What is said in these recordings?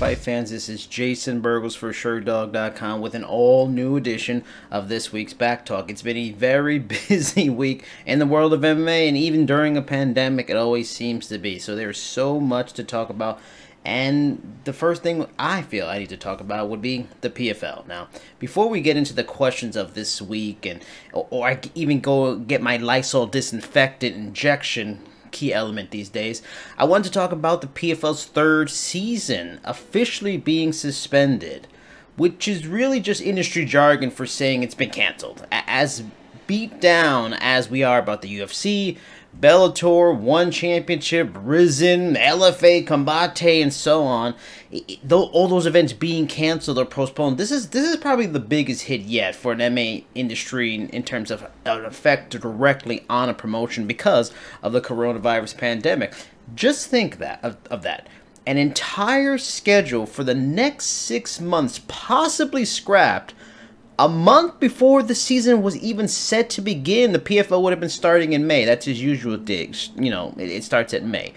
fight fans? This is Jason Burgos for Sherdog.com with an all-new edition of this week's Back Talk. It's been a very busy week in the world of MMA, and even during a pandemic, it always seems to be. So there's so much to talk about, and the first thing I feel I need to talk about would be the PFL. Now, before we get into the questions of this week, or I even go get my Lysol disinfectant injection, key element these days, I want to talk about the PFL's third season officially being suspended, which is really just industry jargon for saying it's been canceled. As beat down as we are about the UFC, Bellator, One Championship, Risen, LFA, Combate, and so on, all those events being canceled or postponed, this is probably the biggest hit yet for an MMA industry in terms of an effect directly on a promotion because of the coronavirus pandemic. Just think of that. An entire schedule for the next 6 months possibly scrapped. A month before the season was even set to begin, the PFL would have been starting in May. That's his usual digs. You know, it starts at May.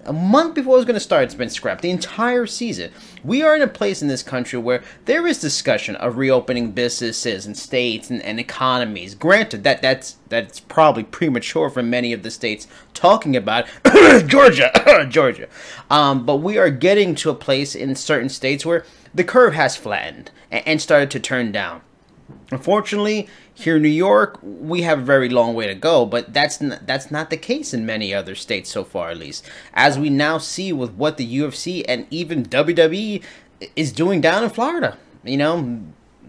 A month before it was going to start, it's been scrapped. The entire season. We are in a place in this country where there is discussion of reopening businesses and states and economies. Granted, that's probably premature for many of the states talking about Georgia. But we are getting to a place in certain states where the curve has flattened and started to turn down. Unfortunately, here in New York, we have a very long way to go, but that's not the case in many other states so far, at least. As we now see with what the UFC and even WWE is doing down in Florida. You know,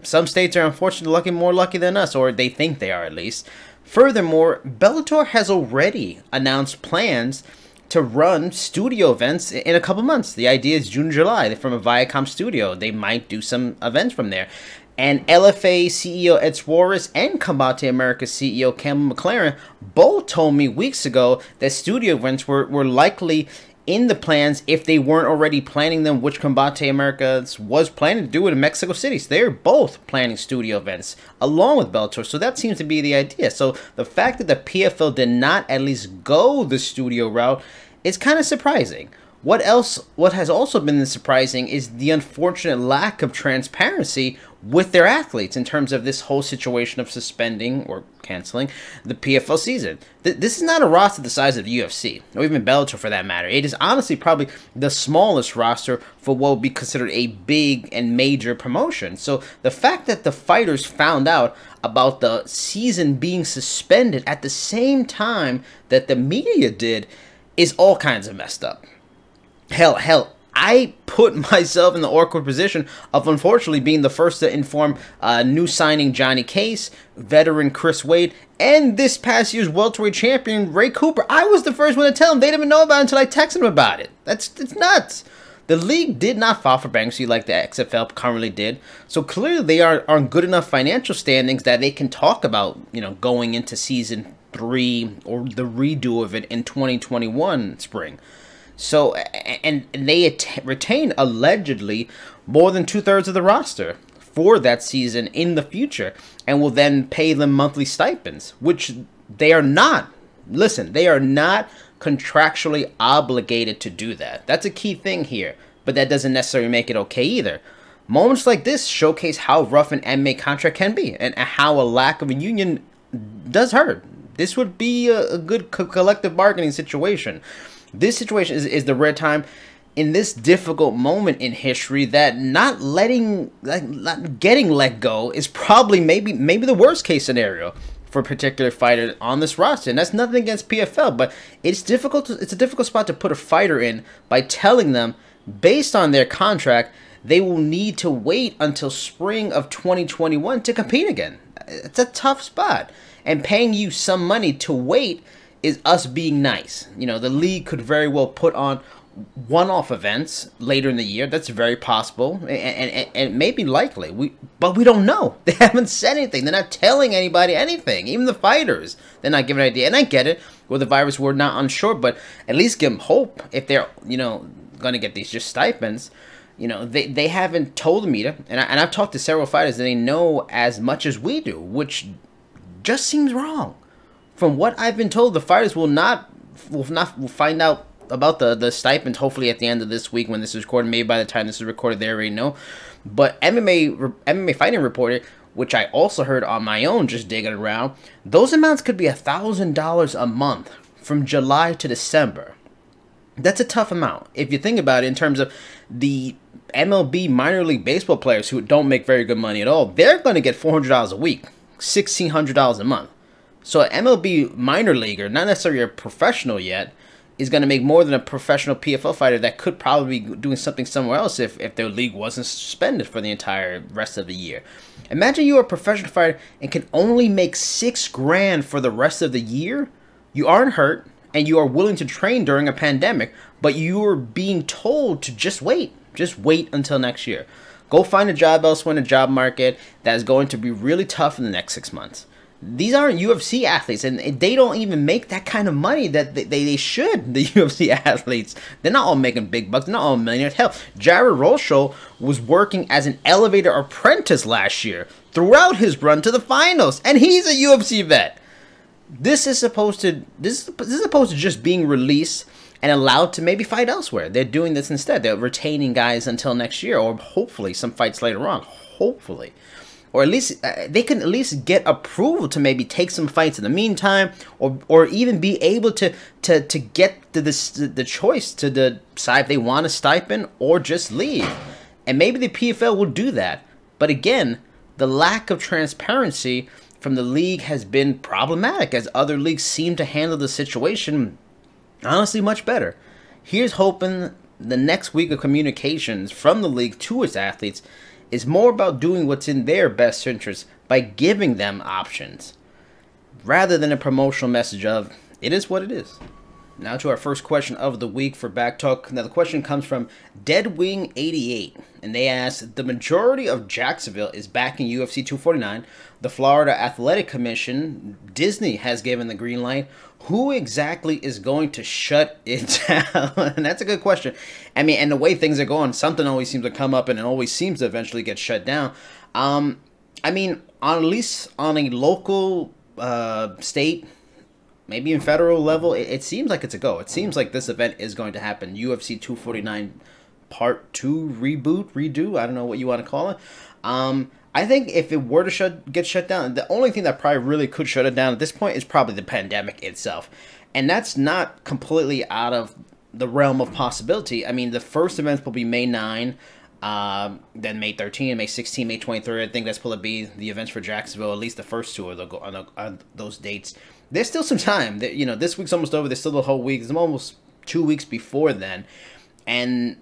some states are unfortunately more lucky than us, or they think they are at least. Furthermore, Bellator has already announced plans to run studio events in a couple months. The idea is June, July, from a Viacom studio. They might do some events from there. And LFA CEO Ed Suarez and Combate America CEO Campbell McLaren both told me weeks ago that studio events were likely in the plans if they weren't already planning them, which Combate America was planning to do it in Mexico City. So they're both planning studio events along with Bellator. So that seems to be the idea. So the fact that the PFL did not at least go the studio route is kind of surprising. What has also been surprising is the unfortunate lack of transparency with their athletes in terms of this whole situation of suspending or canceling the PFL season. This is not a roster the size of the UFC, or even Bellator for that matter. It is honestly probably the smallest roster for what would be considered a big and major promotion. So the fact that the fighters found out about the season being suspended at the same time that the media did is all kinds of messed up. Hell, I put myself in the awkward position of unfortunately being the first to inform new signing Johnny Case, veteran Chris Wade, and this past year's welterweight champion Ray Cooper. I was the first one to tell them. They didn't even know about it until I texted them about it. It's nuts. The league did not file for bankruptcy like the XFL currently did, so clearly they are on good enough financial standings that they can talk about, you know, going into season 3 or the redo of it in 2021 spring. So, and they retain allegedly more than 2/3 of the roster for that season in the future, and will then pay them monthly stipends, which they are not. Listen, they are not contractually obligated to do that. That's a key thing here, but that doesn't necessarily make it okay either. Moments like this showcase how rough an MMA contract can be, and how a lack of a union does hurt. This would be a good collective bargaining situation. This situation is the rare time in this difficult moment in history that not getting let go is probably maybe the worst case scenario for a particular fighter on this roster. And that's nothing against PFL, but it's difficult. It's a difficult spot to put a fighter in by telling them, based on their contract, they will need to wait until spring of 2021 to compete again. It's a tough spot, and paying you some money to wait is us being nice. You know, the league could very well put on one-off events later in the year. That's very possible, and maybe likely. But we don't know. They haven't said anything. They're not telling anybody anything. Even the fighters, they're not giving an idea. And I get it. With the virus, we're not unsure, but at least give them hope if they're, you know, going to get these just stipends. You know, they haven't told the media, and I've talked to several fighters, and they know as much as we do, which just seems wrong. From what I've been told, the fighters will find out about the stipends. Hopefully at the end of this week when this is recorded, maybe by the time this is recorded, they already know. But MMA Fighting reported, which I also heard on my own just digging around, those amounts could be $1,000 a month from July to December. That's a tough amount if you think about it in terms of the MLB minor league baseball players who don't make very good money at all. They're going to get $400 a week, $1,600 a month. So an MLB minor leaguer, not necessarily a professional yet, is going to make more than a professional PFL fighter that could probably be doing something somewhere else if their league wasn't suspended for the entire rest of the year. Imagine you're a professional fighter and can only make $6,000 for the rest of the year. You aren't hurt and you are willing to train during a pandemic, but you are being told to just wait. Just wait until next year. Go find a job elsewhere in the job market that is going to be really tough in the next 6 months. These aren't UFC athletes, and they don't even make that kind of money that they should, the UFC athletes. They're not all making big bucks. They're not all millionaires. Hell, Jared Rosho was working as an elevator apprentice last year throughout his run to the finals, and he's a UFC vet. This is supposed to just being released and allowed to maybe fight elsewhere. They're doing this instead. They're retaining guys until next year, or hopefully some fights later on. Hopefully. Or at least they can at least get approval to maybe take some fights in the meantime, or even be able to get the choice to decide if they want a stipend or just leave. And maybe the PFL will do that. But again, the lack of transparency from the league has been problematic, as other leagues seem to handle the situation honestly much better. Here's hoping the next week of communications from the league to its athletes is more about doing what's in their best interest by giving them options, rather than a promotional message of, it is what it is. Now to our first question of the week for Back Talk. Now the question comes from Deadwing88, and they ask, the majority of Jacksonville is backing UFC 249. The Florida Athletic Commission, Disney, has given the green light. Who exactly is going to shut it down? And that's a good question. I mean, and the way things are going, something always seems to come up and it always seems to eventually get shut down. I mean, at least on a local, state, maybe in federal level, it seems like it's a go. It seems like this event is going to happen. UFC 249 Part 2 reboot, redo, I don't know what you want to call it. I think if it were to get shut down, the only thing that probably really could shut it down at this point is probably the pandemic itself. And that's not completely out of the realm of possibility. I mean, the first events will be May 9, then May 13, May 16, May 23. I think that's supposed to be the events for Jacksonville, at least the first two will go on those dates. There's still some time. You know, this week's almost over. There's still the whole week. There's almost 2 weeks before then. And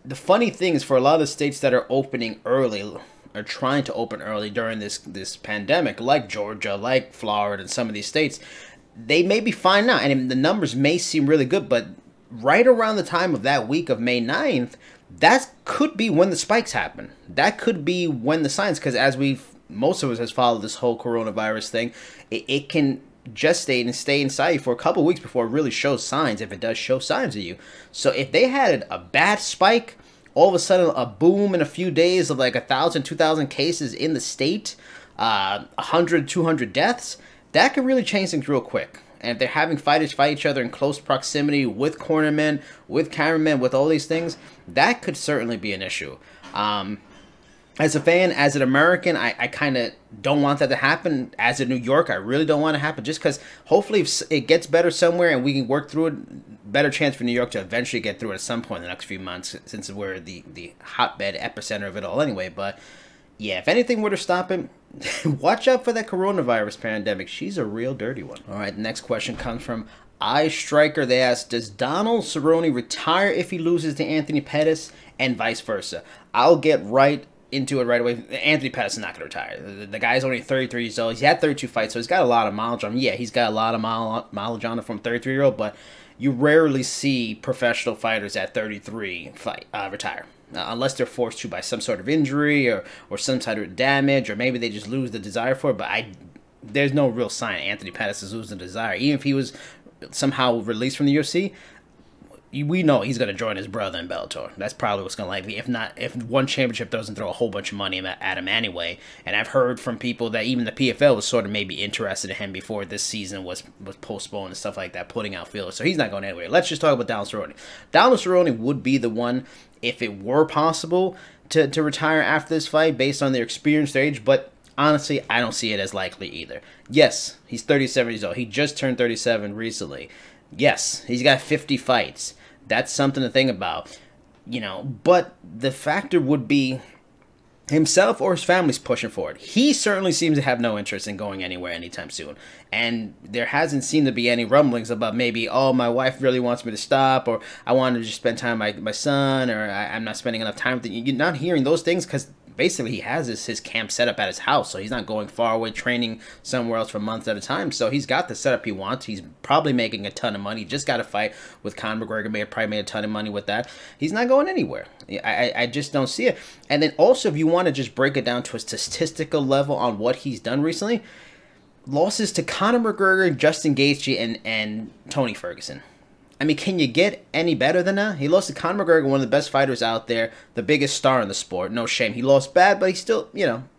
the funny thing is, for a lot of the states that are opening early, are trying to open early during this pandemic, like Georgia, like Florida, and some of these states, they may be fine now, and the numbers may seem really good, but right around the time of that week of May 9th, that could be when the spikes happen. That could be when the signs, because as most of us has followed this whole coronavirus thing, it can gestate and stay inside you for a couple of weeks before it really shows signs, if it does show signs of you. So if they had a bad spike, all of a sudden a boom in a few days of like 1,000, 2,000 cases in the state, 100, 200 deaths, that could really change things real quick. And if they're having fighters fight each other in close proximity with cornermen, with cameramen, with all these things, that could certainly be an issue. As a fan, as an American, I kind of don't want that to happen. As a New York, I really don't want it to happen, just because hopefully if it gets better somewhere and we can work through it, better chance for New York to eventually get through it at some point in the next few months, since we're the hotbed epicenter of it all anyway. But yeah, if anything were to stop it, watch out for that coronavirus pandemic. She's a real dirty one. All right, the next question comes from iStriker. They ask, does Donald Cerrone retire if he loses to Anthony Pettis, and vice versa? I'll get right into it right away. Anthony Pettis is not going to retire. The guy's only 33 years old. He's had 32 fights, so he's got a lot of mileage on him. Yeah, he's got a lot of mileage on him from 33-year-old, but you rarely see professional fighters at 33 retire. Unless they're forced to by some sort of injury or some sort of damage, or maybe they just lose the desire for it. But there's no real sign Anthony Pettis is losing the desire. Even if he was somehow released from the UFC, we know he's going to join his brother in Bellator. That's probably what's going to likely. If one championship doesn't throw a whole bunch of money at him anyway. And I've heard from people that even the PFL was sort of maybe interested in him before this season was postponed and stuff like that, putting out feelers. So he's not going anywhere. Let's just talk about Donald Cerrone. Donald Cerrone would be the one, if it were possible, to retire after this fight based on their experience, their age, but honestly, I don't see it as likely either. Yes, he's 37 years old. He just turned 37 recently. Yes, he's got 50 fights. That's something to think about, but the factor would be himself or his family's pushing for it. He certainly seems to have no interest in going anywhere anytime soon. And there hasn't seemed to be any rumblings about maybe, oh, my wife really wants me to stop, or I want to just spend time with my son, or I'm not spending enough time with you. You're not hearing those things because basically he has his camp set up at his house, so he's not going far away training somewhere else for months at a time. So he's got the setup he wants. He's probably making a ton of money. He just got a fight with Conor McGregor. Probably made a ton of money with that. He's not going anywhere. I just don't see it. And then also, if you want to just break it down to a statistical level on what he's done recently, losses to Conor McGregor, Justin Gaethje, and Tony Ferguson. I mean, can you get any better than that? He lost to Conor McGregor, one of the best fighters out there, the biggest star in the sport. No shame. He lost bad, but he's still,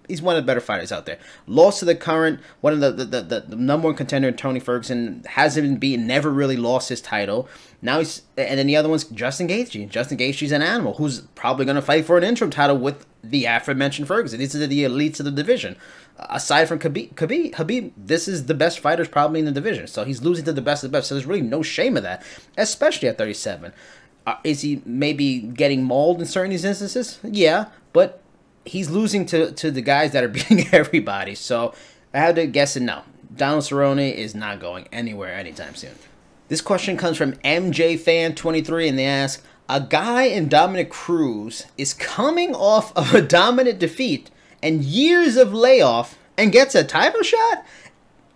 he's one of the better fighters out there. Lost to the current, one of the number one contender, Tony Ferguson, hasn't been beaten, never really lost his title. Now and then the other one's Justin Gaethje. Justin Gaethje's an animal who's probably going to fight for an interim title with the aforementioned Ferguson. These are the elites of the division. Aside from Khabib, this is the best fighters probably in the division. So he's losing to the best of the best. So there's really no shame of that, especially at 37. Is he maybe getting mauled in certain instances? Yeah, but he's losing to the guys that are beating everybody. So I had to guess no. Donald Cerrone is not going anywhere anytime soon. This question comes from MJFan23, and they ask, a guy in Dominick Cruz is coming off of a dominant defeat and years of layoff and gets a title shot?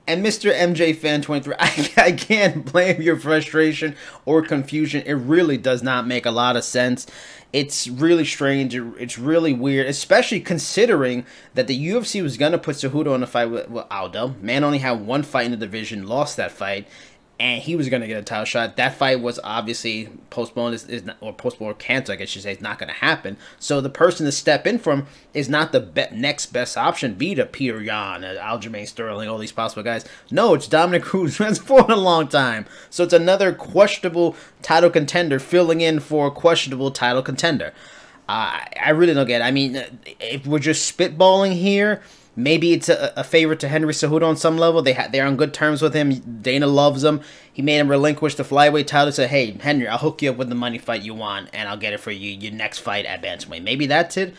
And Mr. MJFan23, I can't blame your frustration or confusion. It really does not make a lot of sense. It's really strange. It's really weird, especially considering that the UFC was going to put Cejudo in a fight with Aldo. Man only had one fight in the division, lost that fight, and he was going to get a title shot. That fight was obviously postponed, or postponed or canceled, I guess you say. It's not going to happen. So the person to step in from is not the next best option, be to Peter Yan, Aljamain Sterling, all these possible guys. No, it's Dominick Cruz, who hasn't fought in a long time. So it's another questionable title contender filling in for a questionable title contender. I really don't get it. I mean, if we're just spitballing here, maybe it's a favor to Henry Cejudo on some level. They're on good terms with him. Dana loves him. He made him relinquish the flyweight title. Said, hey, Henry, I'll hook you up with the money fight you want, and I'll get it for you your next fight at bantamweight. Maybe that's it.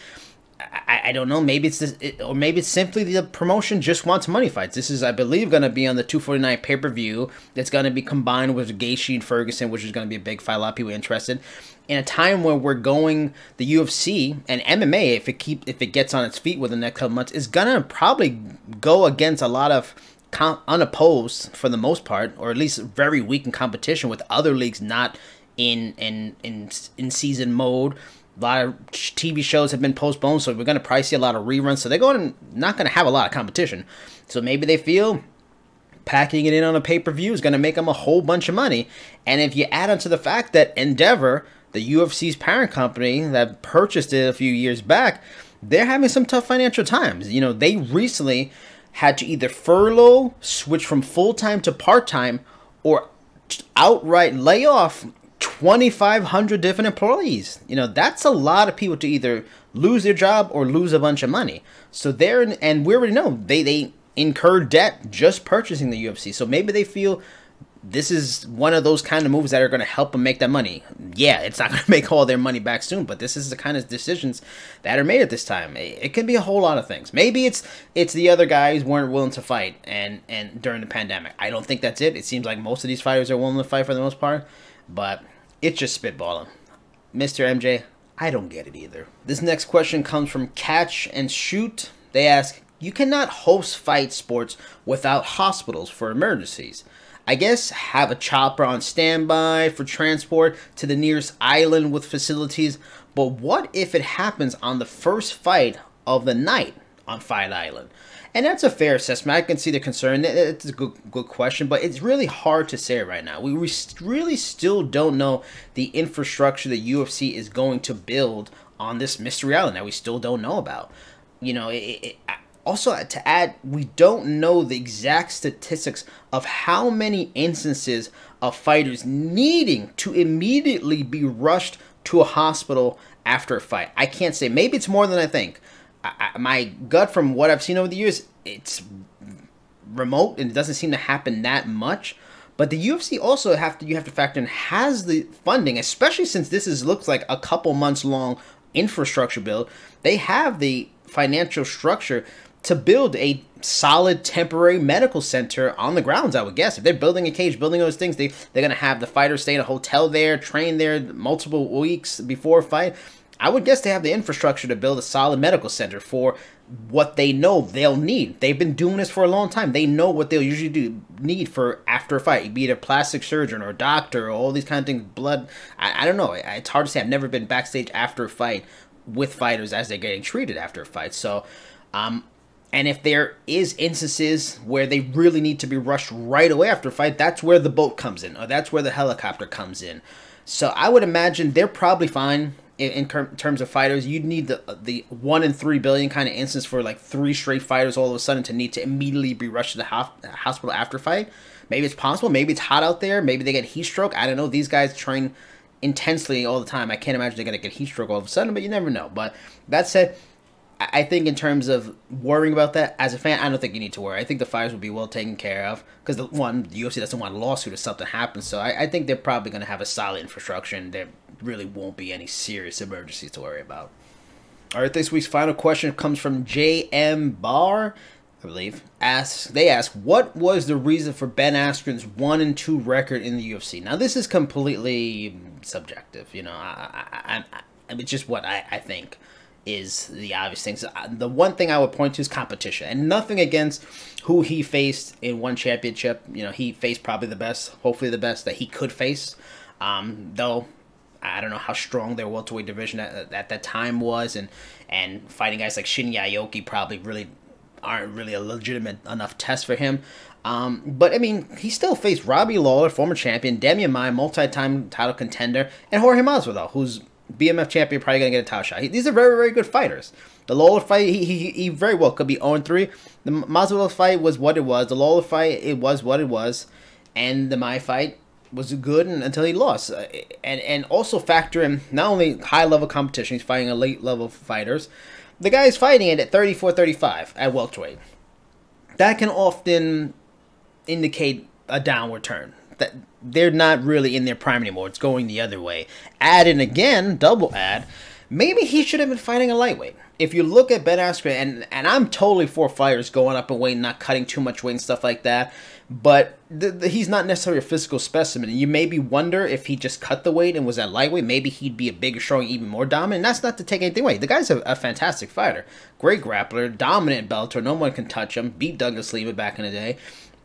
I don't know. Maybe it's this, or maybe it's simply the promotion just wants money fights. This is, I believe, going to be on the 249 pay-per-view. That's going to be combined with Gaethje and Ferguson, which is going to be a big fight. A lot of people interested. In a time where we're going, the UFC and MMA, if it gets on its feet within the next couple months, is gonna probably go against a lot of unopposed, for the most part, or at least very weak in competition with other leagues not in season mode. A lot of TV shows have been postponed, so we're gonna probably see a lot of reruns. So they're not gonna have a lot of competition. So maybe they feel packing it in on a pay-per-view is gonna make them a whole bunch of money. And if you add on to the fact that Endeavor, the UFC's parent company that purchased it a few years back, they're having some tough financial times. They recently had to either furlough, switch from full-time to part-time, or outright lay off 2,500 different employees. That's a lot of people to either lose their job or lose a bunch of money. So and we already know, they incurred debt just purchasing the UFC. So maybe they feel this is one of those kind of moves that are going to help them make that money. Yeah, it's not going to make all their money back soon, but this is the kind of decisions that are made at this time. It can be a whole lot of things. Maybe it's the other guys weren't willing to fight and during the pandemic. I don't think that's it. It seems like most of these fighters are willing to fight for the most part, but it's just spitballing. Mr. MJ, I don't get it either. This next question comes from Catch and Shoot. They ask, you cannot host fight sports without hospitals for emergencies. I guess have a chopper on standby for transport to the nearest island with facilities, but what if it happens on the first fight of the night on Fight Island? And that's a fair assessment. I can see the concern. It's a good question, but it's really hard to say right now. We really still don't know the infrastructure the UFC is going to build on this mystery island that we still don't know about. You know, also to add, we don't know the exact statistics of how many instances of fighters needing to immediately be rushed to a hospital after a fight. I can't say. Maybe it's more than I think. My gut from what I've seen over the years, it's remote and it doesn't seem to happen that much. But the UFC also you have to factor in, has the funding, especially since this looks like a couple months long infrastructure build. They have the financial structure to build a solid temporary medical center on the grounds, I would guess. If they're building a cage, building those things, they're going to have the fighters stay in a hotel there, train there multiple weeks before a fight. I would guess they have the infrastructure to build a solid medical center for what they know they'll need. They've been doing this for a long time. They know what they'll usually need for after a fight, be it a plastic surgeon or a doctor or all these kind of things, blood. I don't know. It's hard to say. I've never been backstage after a fight with fighters as they're getting treated after a fight. So, and if there is instances where they really need to be rushed right away after a fight, that's where the boat comes in, or that's where the helicopter comes in. So I would imagine they're probably fine in terms of fighters. You'd need the 1 in 3 billion kind of instance for like 3 straight fighters all of a sudden to need to immediately be rushed to the hospital after fight. Maybe it's possible. Maybe it's hot out there. Maybe they get heat stroke. I don't know. These guys train intensely all the time. I can't imagine they're going to get heat stroke all of a sudden, but you never know. But that said, I think in terms of worrying about that, as a fan, I don't think you need to worry. I think the fighters will be well taken care of because, the UFC doesn't want a lawsuit if something happens. So I think they're probably going to have a solid infrastructure and there really won't be any serious emergencies to worry about. All right, this week's final question comes from JM Barr, I believe. They ask, what was the reason for Ben Askren's 1-2 record in the UFC? Now, this is completely subjective. You know, it's just what I think is the obvious things. The one thing I would point to is competition, and nothing against who he faced in one championship. You know, he faced probably the best, hopefully the best that he could face. Though I don't know how strong their welterweight division at that time was, and fighting guys like Shinya Aoki probably really aren't really a legitimate enough test for him. But I mean, he still faced Robbie Lawler, former champion, Demian Maia, multi-time title contender, and Jorge Masvidal, who's BMF champion, probably going to get a title shot. These are very, very good fighters. The Lawler fight, he very well could be 0-3. The Masvidal fight was what it was. The Lawler fight, it was what it was. And the Maia fight was good until he lost. And also factor in not only high-level competition, he's fighting elite-level fighters. The guy is fighting it at 34-35 at welterweight. That can often indicate a downward turn. That they're not really in their prime anymore. It's going the other way. Add in again, double add, maybe he should have been fighting a lightweight. If you look at Ben Askren, and I'm totally for fighters going up in weight, not cutting too much weight and stuff like that, but he's not necessarily a physical specimen. You maybe wonder if he just cut the weight and was at lightweight, maybe he'd be a bigger, strong, even more dominant. And that's not to take anything away. The guy's a fantastic fighter. Great grappler, dominant Bellator. No one can touch him. Beat Douglas Lima back in the day.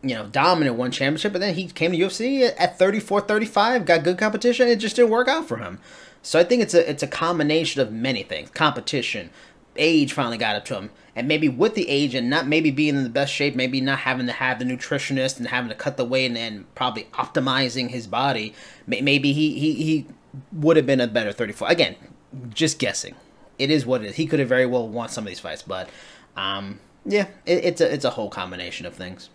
You know, dominant, one championship, but then he came to UFC at 34-35, got good competition, it just didn't work out for him. So I think it's a combination of many things. Competition, age finally got up to him, and maybe with the age and not maybe being in the best shape, maybe not having to have the nutritionist and having to cut the weight and probably optimizing his body, maybe he would have been a better 34. Again, just guessing. It is what it is. He could have very well won some of these fights, but yeah, it's a whole combination of things.